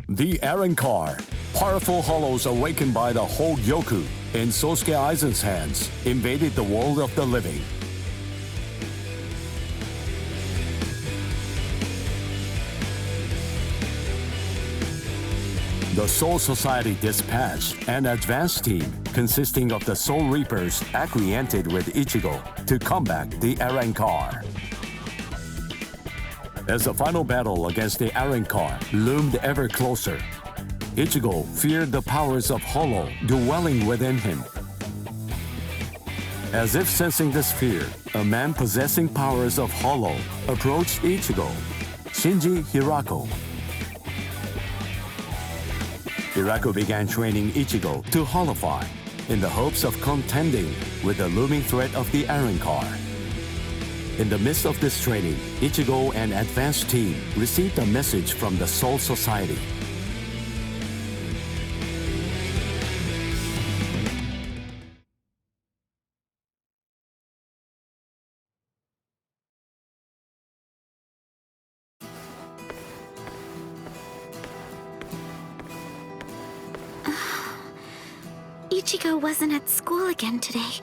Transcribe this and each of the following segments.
The Car. Powerful hollows awakened by the Hogyoku in Sosuke Aizen's hands invaded the world of the living. The Soul Society dispatched an advance team consisting of the Soul Reapers acquainted with Ichigo to combat the Car. As the final battle against the Car loomed ever closer, Ichigo feared the powers of Hollow dwelling within him. As if sensing this fear, a man possessing powers of Hollow approached Ichigo, Shinji Hirako. Hirako began training Ichigo to Hollowfy in the hopes of contending with the looming threat of the Car. In the midst of this training, Ichigo and advanced team received a message from the Soul Society. Ichigo wasn't at school again today.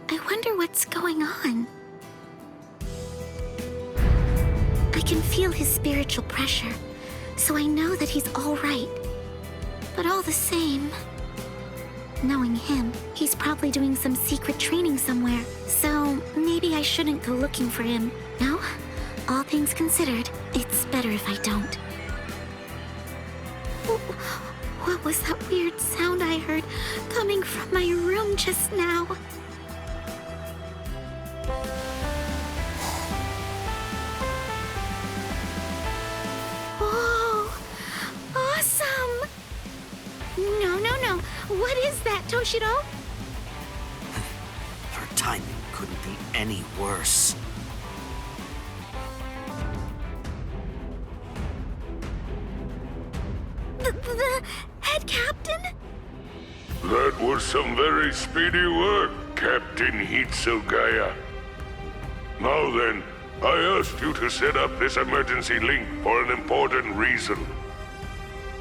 I wonder what's going on. I can feel his spiritual pressure, so I know that he's all right. But all the same, knowing him, he's probably doing some secret training somewhere, so maybe I shouldn't go looking for him. No? All things considered, it's better if I don't. What was that weird sound I heard coming from my room just now? Whoa! Awesome! No. What is that, Toshiro? Her timing couldn't be any worse. The head captain? That was some very speedy work, Captain Hitsugaya. Now then, I asked you to set up this emergency link for an important reason.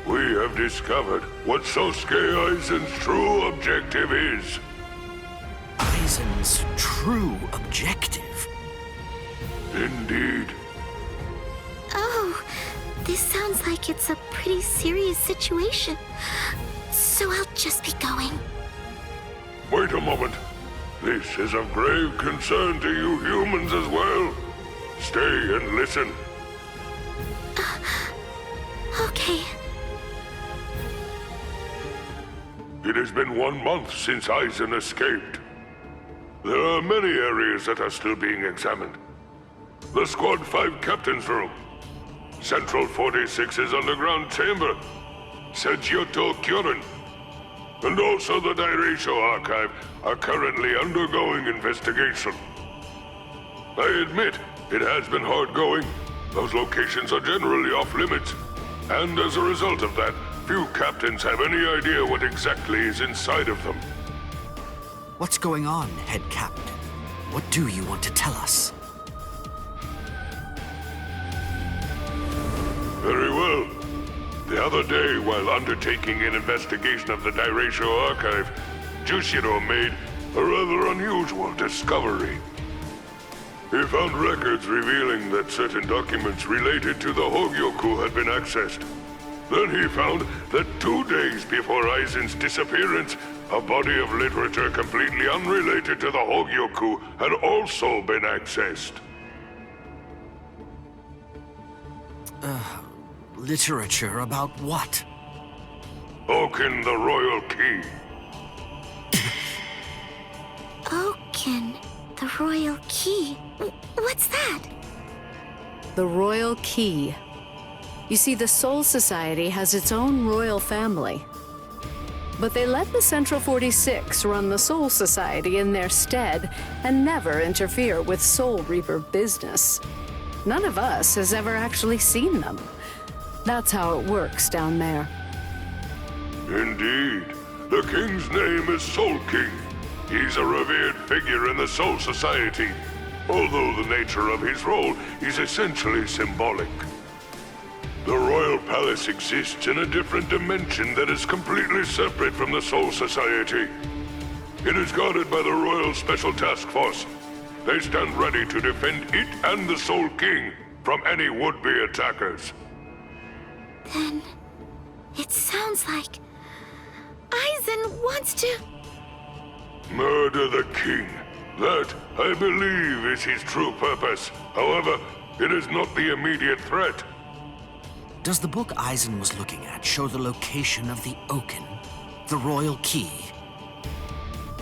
We have discovered what Sosuke Aizen's true objective is. Aizen's true objective? Indeed. Oh, this sounds like it's a pretty serious situation. So I'll just be going. Wait a moment. This is of grave concern to you humans as well. Stay and listen. Okay. It has been 1 month since Aizen escaped. There are many areas that are still being examined. The Squad 5 Captain's Room, Central 46's underground chamber, Seijyoto Kyorin, and also the Dairaisho Archive are currently undergoing investigation. I admit, it has been hard going. Those locations are generally off limits, and as a result of that, few captains have any idea what exactly is inside of them. What's going on, Head Captain? What do you want to tell us? Very well. The other day, while undertaking an investigation of the Dairaisho Archive, Jushiro made a rather unusual discovery. He found records revealing that certain documents related to the Hogyoku had been accessed. Then he found that 2 days before Aizen's disappearance, a body of literature completely unrelated to the Hogyoku had also been accessed. Literature about what? Oaken the Royal Key. Oaken, the Royal Key. What's that? The Royal Key. You see, the Soul Society has its own royal family. But they let the Central 46 run the Soul Society in their stead and never interfere with Soul Reaper business. None of us has ever actually seen them. That's how it works down there. Indeed. The king's name is Soul King. He's a revered figure in the Soul Society, although the nature of his role is essentially symbolic. The royal palace exists in a different dimension that is completely separate from the Soul Society. It is guarded by the Royal Special Task Force. They stand ready to defend it and the Soul King from any would-be attackers. Then... it sounds like... Aizen wants to... Murder the king. That, I believe, is his true purpose. However, it is not the immediate threat. Does the book Aizen was looking at show the location of the Oaken, the royal key?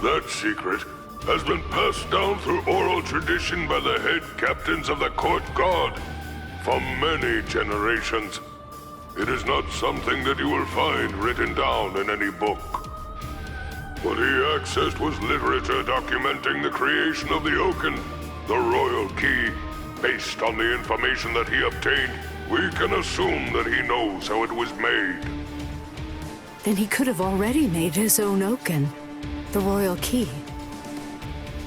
That secret has been passed down through oral tradition by the head captains of the court guard for many generations. It is not something that you will find written down in any book. What he accessed was literature documenting the creation of the Oaken, the royal key. Based on the information that he obtained, we can assume that he knows how it was made. Then he could have already made his own Oaken, the royal key.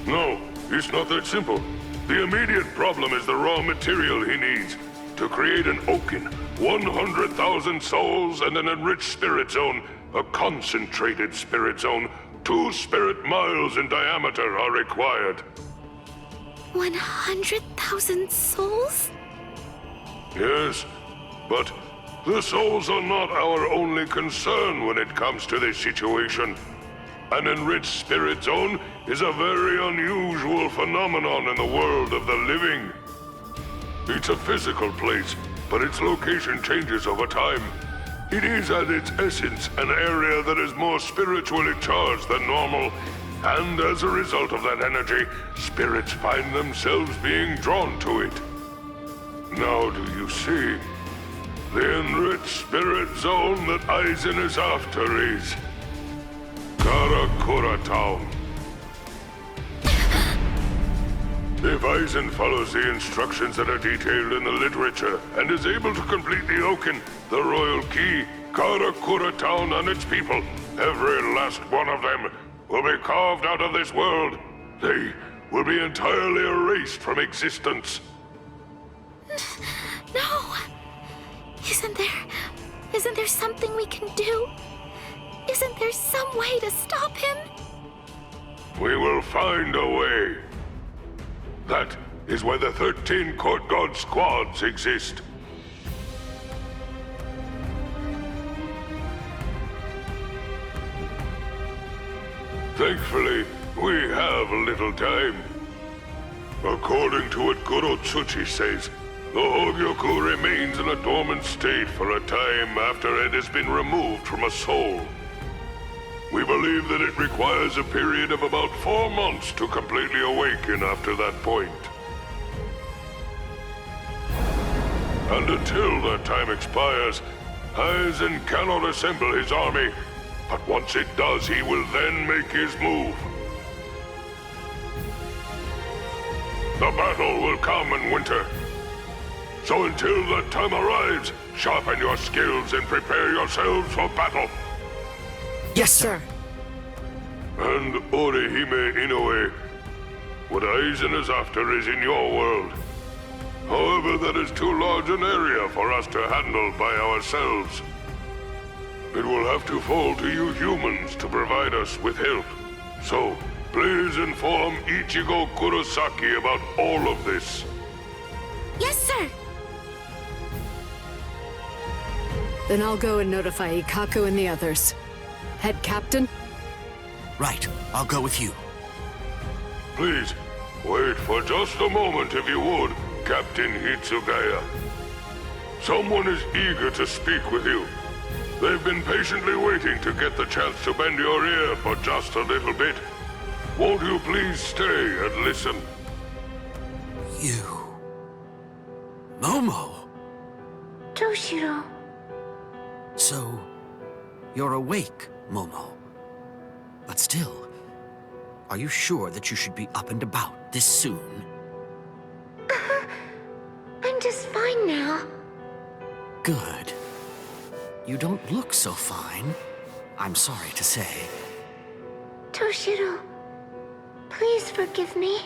No, it's not that simple. The immediate problem is the raw material he needs. To create an Oaken, 100,000 souls and an enriched spirit zone, a concentrated spirit zone, 2 spirit miles in diameter are required. 100,000 souls? Yes, but the souls are not our only concern when it comes to this situation. An enriched spirit zone is a very unusual phenomenon in the world of the living. It's a physical place, but its location changes over time. It is at its essence an area that is more spiritually charged than normal, and as a result of that energy, spirits find themselves being drawn to it. Now do you see? The enriched spirit zone that Aizen is after is Karakura Town. If Aizen follows the instructions that are detailed in the literature and is able to complete the Oaken, the royal key, Karakura Town and its people, every last one of them, will be carved out of this world. They will be entirely erased from existence. No! Isn't there something we can do? Isn't there some way to stop him? We will find a way. That is why the 13 Court Guard squads exist. Thankfully, we have little time. According to what Goro Tsuchi says, the Hogyoku remains in a dormant state for a time after it has been removed from a soul. We believe that it requires a period of about 4 months to completely awaken after that point. And until that time expires, Aizen cannot assemble his army, but once it does, he will then make his move. The battle will come in winter. So until that time arrives, sharpen your skills and prepare yourselves for battle. Yes, sir. And Orihime Inoue, what Aizen is after is in your world. However, that is too large an area for us to handle by ourselves. It will have to fall to you humans to provide us with help. So, please inform Ichigo Kurosaki about all of this. Yes, sir! Then I'll go and notify Ikaku and the others. Head Captain? Right, I'll go with you. Please, wait for just a moment if you would, Captain Hitsugaya. Someone is eager to speak with you. They've been patiently waiting to get the chance to bend your ear for just a little bit. Won't you please stay and listen? You... Momo! Toshiro. So, you're awake, Momo. But still, are you sure that you should be up and about this soon? I'm just fine now. Good. You don't look so fine, I'm sorry to say. Toshiro, please forgive me.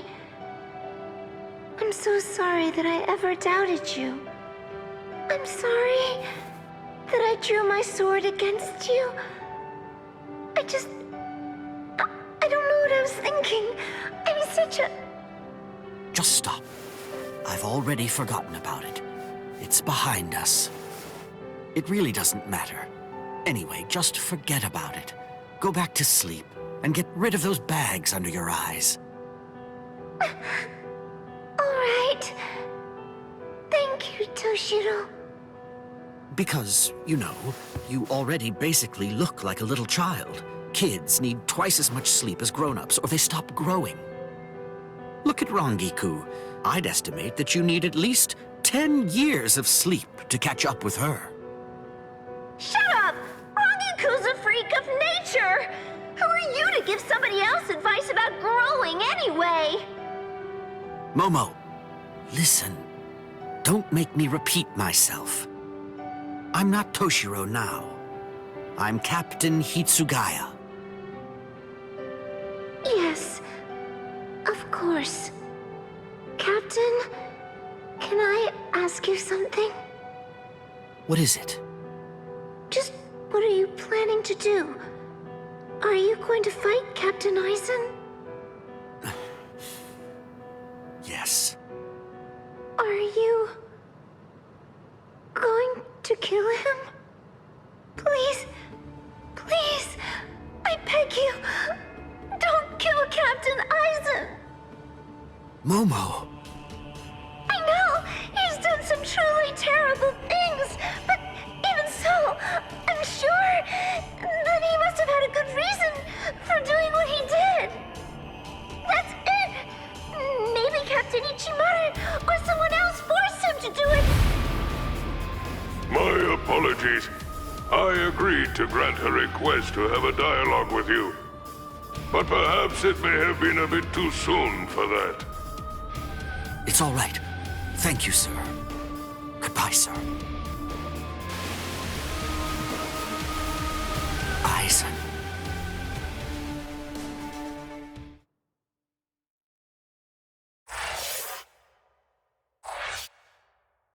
I'm so sorry that I ever doubted you. I'm sorry. that I drew my sword against you? I don't know what I was thinking. I'm such a... Just stop. I've already forgotten about it. It's behind us. It really doesn't matter. Anyway, just forget about it. Go back to sleep and get rid of those bags under your eyes. All right. Thank you, Toshiro. Because, you know, you already basically look like a little child. Kids need twice as much sleep as grown-ups, or they stop growing. Look at Rangiku. I'd estimate that you need at least 10 years of sleep to catch up with her. Shut up! Rangiku's a freak of nature! Who are you to give somebody else advice about growing anyway? Momo, listen. Don't make me repeat myself. I'm not Toshiro now. I'm Captain Hitsugaya. Yes, of course. Captain, can I ask you something? What is it? Just what are you planning to do? Are you going to fight Captain Aizen? Yes. Are you going to kill him? Please, please, I beg you, don't kill Captain Aizen. Momo! I know he's done some truly terrible things, but even so, I'm sure that he must have had a good reason for doing what he did. That's it. Maybe Captain Ichimara or someone else forced him to do it. My apologies. I agreed to grant her request to have a dialogue with you. But perhaps it may have been a bit too soon for that. It's all right. Thank you, sir. Goodbye, sir.